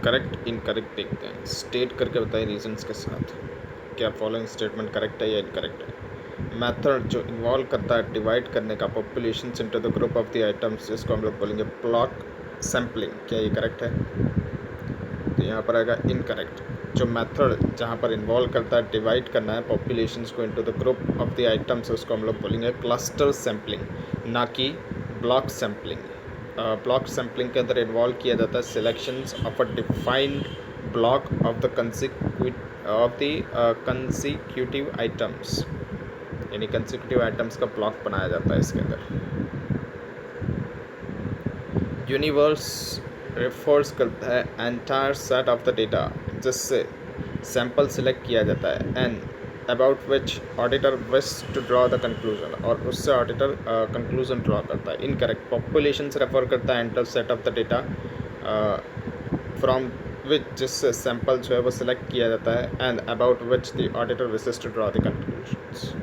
Correct incorrect देखते हैं, state करके बताइए रीजंस के साथ क्या फॉलोइंग स्टेटमेंट करेक्ट है या इनकरेक्ट है। मेथड जो इन्वॉल्व करता है डिवाइड करने का population into the group of the items, जिसको हम लोग बोलेंगे ब्लॉक सैम्पलिंग, क्या ये करेक्ट है? तो यहाँ पर आएगा इनकरेक्ट। जो मेथड जहाँ पर इन्वॉल्व करता है डिवाइड करना है पॉपुलेशंस को into the group of the items, उसको हम लोग बोलेंगे क्लस्टर सैम्पलिंग, ना कि ब्लॉक सैम्पलिंग। ब्लॉक सैम्पलिंग के अंदर इन्वॉल्व किया जाता है selections of a defined block of the consecutive items, यानी कंसिक्यूटिव आइटम्स का ब्लॉक बनाया जाता है इसके अंदर। यूनिवर्स रेफर्स करता है entire set of the data जिससे सैंपल सिलेक्ट किया जाता है, and about which auditor wish to draw the conclusion, और उससे ऑडिटर कंक्लूजन ड्रॉ करता है। इनकरेक्ट, पॉपुलेशन से रेफर करता है entire set of the data from which, जिससे सैंपल जो है वो सिलेक्ट किया जाता है, and about which the auditor wishes to draw the conclusions.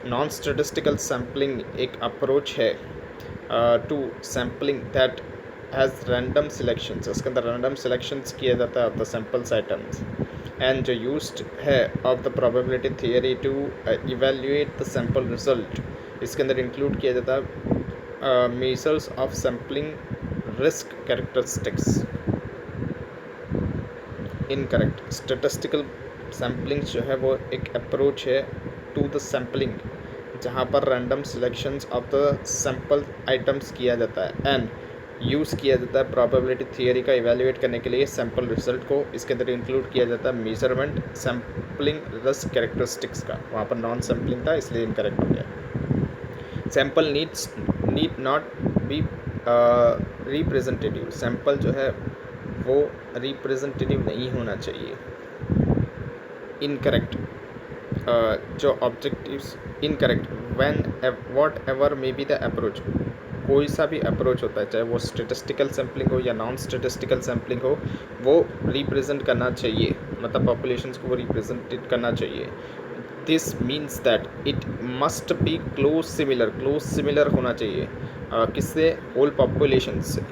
Non statistical sampling एक अप्रोच है to sampling that has random selections, उसके अंदर रैंडम सिलेक्शंस किया जाता है of the samples items, and जो यूज्ड है of the probability theory to evaluate the sample result, इसके अंदर इंक्लूड किया जाता है measures of sampling risk characteristics. Incorrect, statistical sampling जो है वो एक अप्रोच है टू द सैम्पलिंग जहाँ पर random selections of the sample items किया जाता है, एंड यूज़ किया जाता है प्रोबेबिलिटी थियरी का इवेल्युएट करने के लिए सैम्पल रिजल्ट को। इसके अंदर इंक्लूड किया जाता है मेजरमेंट सैम्पलिंग रिस्क कैरेक्टरिस्टिक्स का, वहाँ पर नॉन सैम्पलिंग था इसलिए इनकरेक्ट हो गया। Sample need not be representative, sample जो है वो रिप्रेजेंटेटिव नहीं होना चाहिए। इनकरेक्ट, जो objectives, incorrect, when what ever may be the approach, कोई सा भी अप्रोच होता है चाहे वो स्टेटिस्टिकल सैम्पलिंग हो या नॉन स्टेटिस्टिकल सैम्पलिंग हो, वो रिप्रेजेंट करना चाहिए, मतलब पॉपुलेशंस को वो रिप्रेजेंटेड करना चाहिए। This means that it must be close similar होना चाहिए किससे? होल पॉपुलेशन से।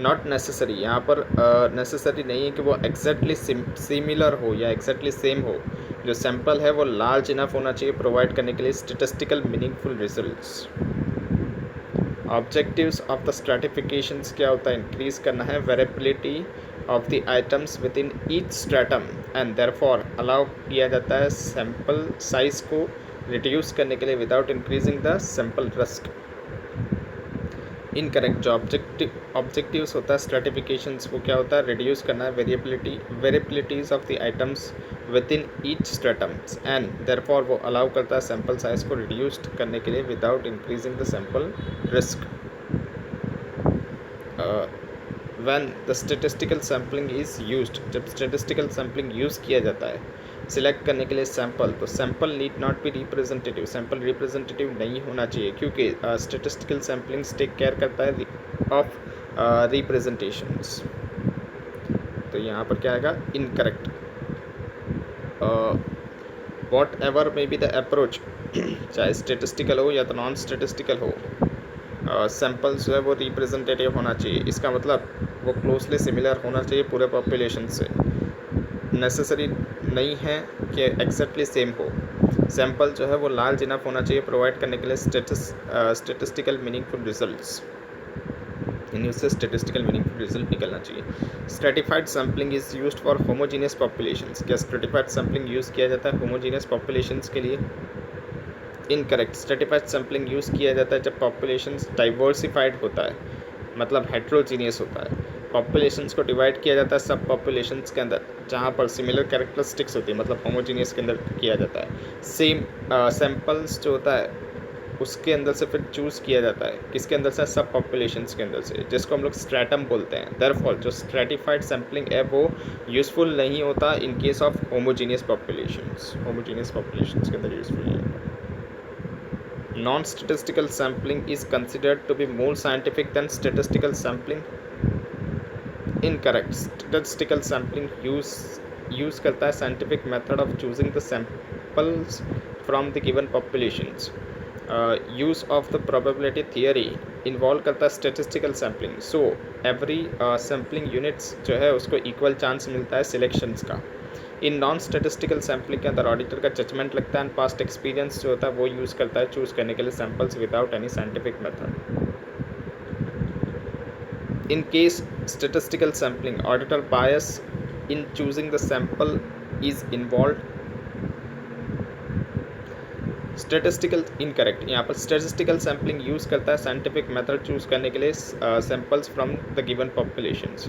नॉट नेसेसरी, यहाँ पर नेसेसरी नहीं है कि वो एग्जैक्टली सिमिलर हो या एग्जैक्टली सेम हो। जो सैम्पल है वो लार्ज इनफ होना चाहिए प्रोवाइड करने के लिए statistical meaningful results. Objectives of the स्ट्रैटिफिकेशंस क्या होता है? इंक्रीज करना है variability of the items within each stratum, and therefore allow किया जाता है सैम्पल साइज को रिड्यूस करने के लिए without increasing the sample risk. Incorrect, जो ऑब्जेक्टिव्स होता है स्ट्रैटिफिकेशंस वो क्या होता है? रिड्यूस करना है variabilities of the items within each stratums, and therefore वो अलाउ करता है सैम्पल साइज को रिड्यूस्ड करने के लिए without increasing the sample risk. When the statistical sampling is used, जब स्टेटिस्टिकल सैम्पलिंग यूज़ किया जाता है सिलेक्ट करने के लिए सैम्पल, तो sample need not be representative, sample representative नहीं होना चाहिए क्योंकि स्टेटिस्टिकल सैम्पलिंग टेक केयर करता है ऑफ रिप्रेजेंटेशंस। तो यहाँ पर क्या आएगा? Incorrect. What ever may be the approach, चाहे स्टेटिस्टिकल हो या तो नॉन स्टेटिस्टिकल हो, सैम्पल जो है वो रिप्रेजेंटेटिव होना चाहिए। इसका मतलब वो क्लोजली सिमिलर होना चाहिए पूरे पॉपुलेशन से, नेसेसरी नहीं है कि एग्जैक्टली सेम हो। सैम्पल जो है वो लार्ज इनफ होना चाहिए प्रोवाइड करने के लिए स्टेटिस्टिकल मीनिंगफुल रिजल्ट्स, यानी उससे स्टेटिस्टिकल मीनिंगफुल रिजल्ट निकलना चाहिए। Stratified sampling is used for homogeneous populations, क्या स्ट्रेटिफाइड सैम्पलिंग यूज़ किया जाता है होमोजीनियस पॉपुलेशंस के लिए? इनकरेक्ट, स्ट्रेटिफाइड सैम्पलिंग यूज़ किया जाता है जब पॉपुलेशंस डाइवर्सिफाइड होता है, मतलब हेट्रोजीनियस होता है। पॉपुलेशंस को डिवाइड किया जाता है सब पॉपुलेशंस के अंदर जहाँ पर सिमिलर कैरेक्टरिस्टिक्स होती है, मतलब होमोजीनियस के अंदर किया जाता है। सेम सैम्पल्स जो होता है उसके अंदर से फिर चूज़ किया जाता है, किसके अंदर से? सब पॉपुलेशंस के अंदर से, जिसको हम लोग स्ट्रैटम बोलते हैं। देयरफॉर जो स्ट्रैटिफाइड सैम्पलिंग है वो यूज़फुल नहीं होता in case of homogeneous populations के अंदर यूज़फुल नहीं होता। Non-statistical sampling is considered to be more scientific than statistical sampling. Incorrect. Statistical sampling use करता है scientific method of choosing the samples from the given populations. Use of the probability theory involve करता है statistical sampling. So every sampling units जो है उसको equal chance मिलता है selections का। इन नॉन स्टेटिस्टिकल सैम्पलिंग के अंदर ऑडिटर का जजमेंट लगता है एंड पास्ट एक्सपीरियंस जो होता है वो यूज़ करता है चूज़ करने के लिए samples without any scientific method. In case statistical sampling, auditor bias in choosing the sample is involved. Statistical incorrect, यहाँ पर statistical sampling यूज़ करता है scientific method चूज़ करने के लिए samples from the given populations।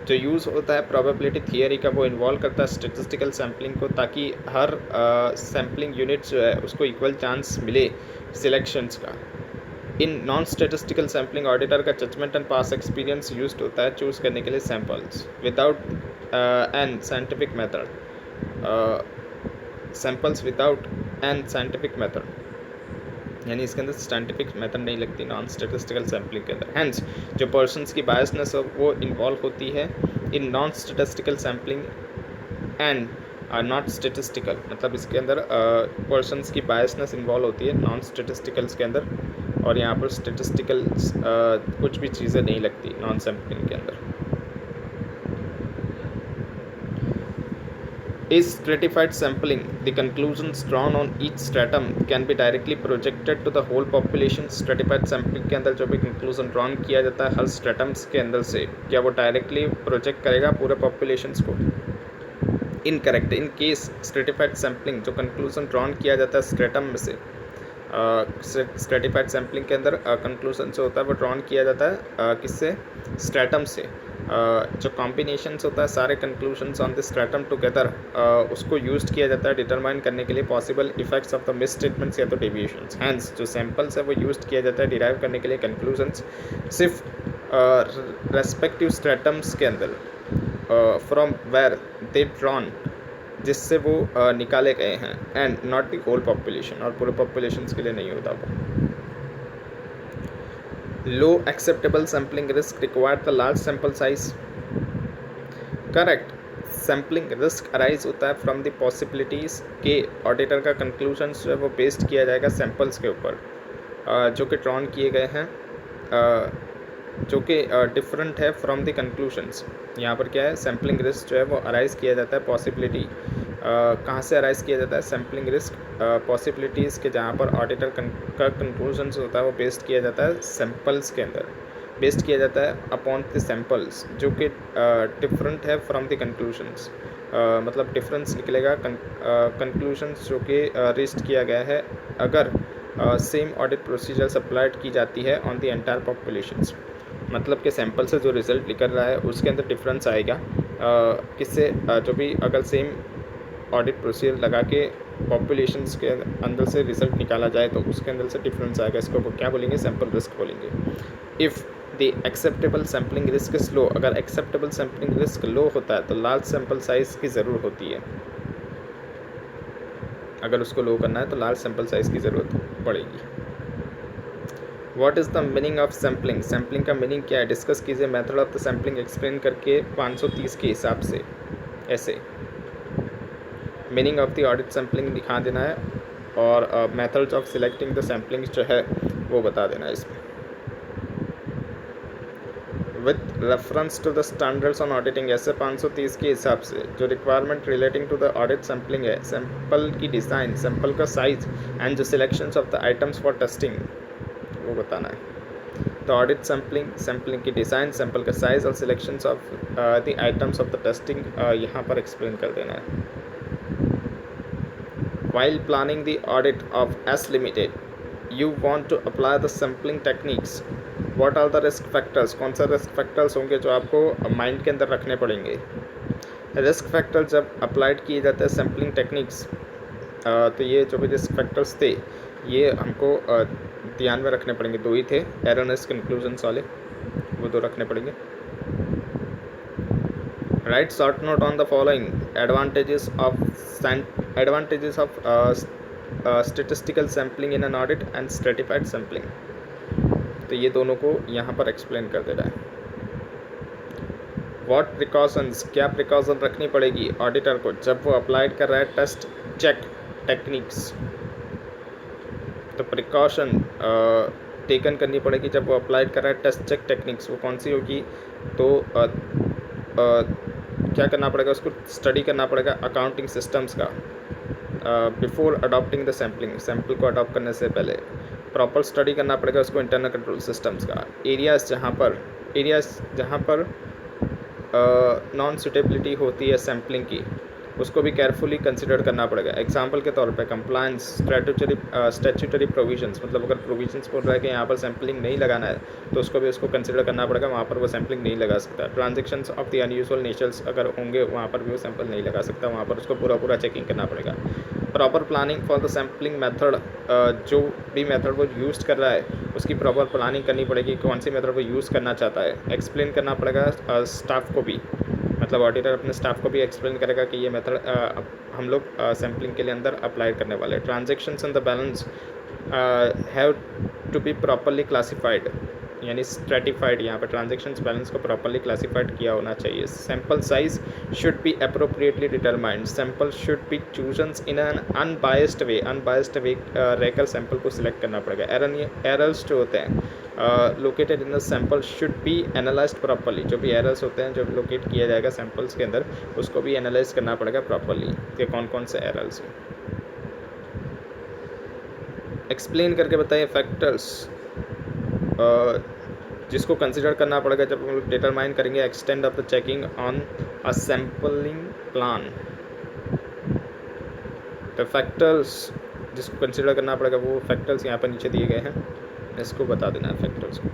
जो यूज़ होता है probability theory का वो इन्वॉल्व करता है statistical sampling को, ताकि हर sampling unit जो है उसको equal chance मिले selections का। In non statistical sampling auditor का judgement and past experience used होता है चूज़ करने के लिए samples without and scientific method, samples without and scientific method, यानी इसके अंदर साइंटिफिक मेथड नहीं लगती नॉन स्टेटिस्टिकल सैम्पलिंग के अंदर। हैंस जो पर्सन्स की बायसनेस है वो इन्वॉल्व होती है इन non statistical sampling and not statistical, मतलब इसके अंदर पर्सन्स की बायसनेस इन्वॉल्व होती है नॉन स्टेटिस्टिकल्स के अंदर, और यहाँ पर स्टेटिस्टिकल कुछ भी चीज़ें नहीं लगती नॉन सैम्पलिंग के अंदर। Is stratified sampling, the conclusions drawn on each stratum can be directly projected to the whole population। stratified sampling के अंदर जो भी conclusion drawn किया जाता है हर स्ट्रेटम्स के अंदर से, क्या वो डायरेक्टली प्रोजेक्ट करेगा पूरे पॉपुलेशंस को? Incorrect. In case stratified sampling, जो कंक्लूजन ड्रॉन किया जाता है स्ट्रेटम में से, स्ट्रेटिफाइड सैम्पलिंग के अंदर कंक्लूजन जो होता है वो ड्रॉन किया जाता है किससे? स्ट्रेटम से। जो कॉम्बिनेशंस होता है सारे conclusions on the stratum together, उसको यूज़ किया जाता है डिटरमाइन करने के लिए possible effects of the miss statements या तो डेविएशंस। हैंस जो सैम्पल्स है वो यूज़ किया जाता है डिराइव करने के लिए कंक्लूजन्स सिर्फ रेस्पेक्टिव स्ट्रेटम्स के अंदर फ्रॉम वेयर दे ड्रॉन, जिससे वो निकाले गए हैं, and not the whole population, और पूरे पॉपुलेशंस के लिए नहीं होता वो। Low acceptable sampling risk required the large sample size. Correct. Sampling risk arise होता है फ्रॉम द पॉसिबिलिटीज़ के ऑडिटर का कंक्लूजन जो है वो बेस्ड किया जाएगा सैम्पल्स के ऊपर जो कि ड्रॉन किए गए हैं, जो कि डिफरेंट है फ्रॉम द कंक्लूशंस। यहाँ पर क्या है, सैम्पलिंग रिस्क जो है वो अराइज किया जाता है पॉसिबिलिटी, कहाँ से अराइज किया जाता है सैम्पलिंग रिस्क? पॉसिबिलिटीज़ के जहाँ पर ऑडिटर का कंक्लूजन्स होता है वो बेस्ड किया जाता है सैम्पल्स के अंदर, बेस्ड किया जाता है अपॉन द सैम्पल्स जो कि डिफरेंट है फ्रॉम द कंक्लूशंस। मतलब डिफरेंस निकलेगा कंक्लूशंस जो कि रीच किया गया है अगर सेम ऑडिट प्रोसीजर्स अप्लाइड की जाती है ऑन द एंटायर पॉपुलेशंस। मतलब कि सैंपल से जो रिज़ल्ट निकल रहा है उसके अंदर डिफरेंस आएगा किससे? जो भी अगर सेम ऑडिट प्रोसीजर लगा के पॉपुलेशंस के अंदर से रिज़ल्ट निकाला जाए तो उसके अंदर से डिफरेंस आएगा, इसको क्या बोलेंगे? सैंपल रिस्क बोलेंगे। If the acceptable sampling risk is low, अगर एक्सेप्टेबल सैम्पलिंग रिस्क लो होता है तो लार्ज सैंपल साइज़ की ज़रूरत होती है। अगर उसको लो करना है तो लार्ज सैंपल साइज़ की ज़रूरत पड़ेगी। What is the meaning of sampling? Sampling का मीनिंग क्या है? डिस्कस कीजिए method of the sampling explain करके 530 के हिसाब से ऐसे meaning of the audit sampling दिखा देना है, और methods of selecting the sampling जो है वो बता देना है इसमें। With reference to the standards on auditing, ऐसे 530 के हिसाब से जो requirement relating to the audit sampling है, सैम्पल की डिज़ाइन, सैम्पल का साइज एंड जो selections of the items for testing वो बताना है। तो ऑडिट सैम्पलिंग की डिज़ाइन, सैम्पल का साइज और selections of the items of the testing यहाँ पर एक्सप्लेन कर देना है। While planning the audit of S Limited, you want to apply the sampling techniques. What are the risk factors? कौन सा रिस्क फैक्टर्स होंगे जो आपको माइंड के अंदर रखने पड़ेंगे? रिस्क फैक्टर जब अप्लाइड किए जाते हैं सैम्पलिंग टेक्निक्स, तो ये जो भी रिस्क फैक्टर्स थे ये हमको ध्यान में रखने पड़ेंगे। दो ही थे, एररनेस कंक्लूजन्स वाले, वो दो रखने पड़ेंगे। Write short note on the following advantages of statistical sampling in an audit and stratified sampling। तो ये दोनों को यहाँ पर एक्सप्लेन कर दे रहा है। What precautions, क्या प्रिकॉशन रखनी पड़ेगी ऑडिटर को जब वो अप्लाइड कर रहा है टेस्ट चेक टेक्निक्स? तो प्रिकॉशन टेकन करनी पड़ेगी जब वो अप्लाइड कर रहा है टेस्ट चेक टेक्निक्स, वो कौन सी होगी, तो क्या करना पड़ेगा, उसको स्टडी करना पड़ेगा अकाउंटिंग सिस्टम्स का before adopting the sampling, sample को अडॉप्ट करने से पहले प्रॉपर स्टडी करना पड़ेगा उसको इंटरनल कंट्रोल सिस्टम्स का। एरियाज़ जहाँ पर नॉन सुटेबिलिटी होती है सैम्पलिंग की, उसको भी केयरफुली कंसिडर करना पड़ेगा। एग्जांपल के तौर पे कंप्लायंस, स्टैट्यूटरी प्रोविजंस, मतलब अगर प्रोविजंस बोल रहा है कि यहाँ पर सैम्पलिंग नहीं लगाना है तो उसको भी उसको कंसिडर करना पड़ेगा, वहाँ पर वो सैम्पलिंग नहीं लगा सकता। Transactions of the unusual natures अगर होंगे वहाँ पर भी वो सैम्पल नहीं लगा सकता, वहाँ पर उसको पूरा चेकिंग करना पड़ेगा। Proper planning for the sampling method, जो भी मेथड वो यूज़ कर रहा है उसकी प्रॉपर प्लानिंग करनी पड़ेगी, कौन सी मेथड वो यूज़ करना चाहता है। एक्सप्लेन करना पड़ेगा स्टाफ को भी, मतलब ऑडिटर अपने स्टाफ को भी एक्सप्लेन करेगा कि ये मेथड हम लोग सैम्पलिंग के लिए अंदर अप्लाई करने वाले हैं। Transactions in the balance have to be properly classified, यानी स्ट्रेटिफाइड, यहाँ पर ट्रांजेक्शन्स बैलेंस को प्रॉपरली क्लासिफाइड किया होना चाहिए। Sample size should be appropriately determined, sample should be chosen in an unbiased way रहकर सैम्पल को सिलेक्ट करना पड़ेगा। एरर्स जो होते हैं located in the sample should B analysed properly, जो भी एरर्स होते हैं जो लोकेट किया जाएगा सैम्पल्स के अंदर उसको भी एनालाइज करना पड़ेगा प्रॉपरली कि कौन कौन से एरर्स हैं। एक्सप्लेन करके बताइए फैक्टर्स जिसको कंसिडर करना पड़ेगा जब हम लोग डिटरमाइन करेंगे extend of the checking on a sampling plan. तो फैक्टर्स जिसको कंसिडर करना पड़ेगा वो फैक्टर्स यहाँ पर नीचे दिए गए हैं, इसको बता देना है फैक्टर्स को।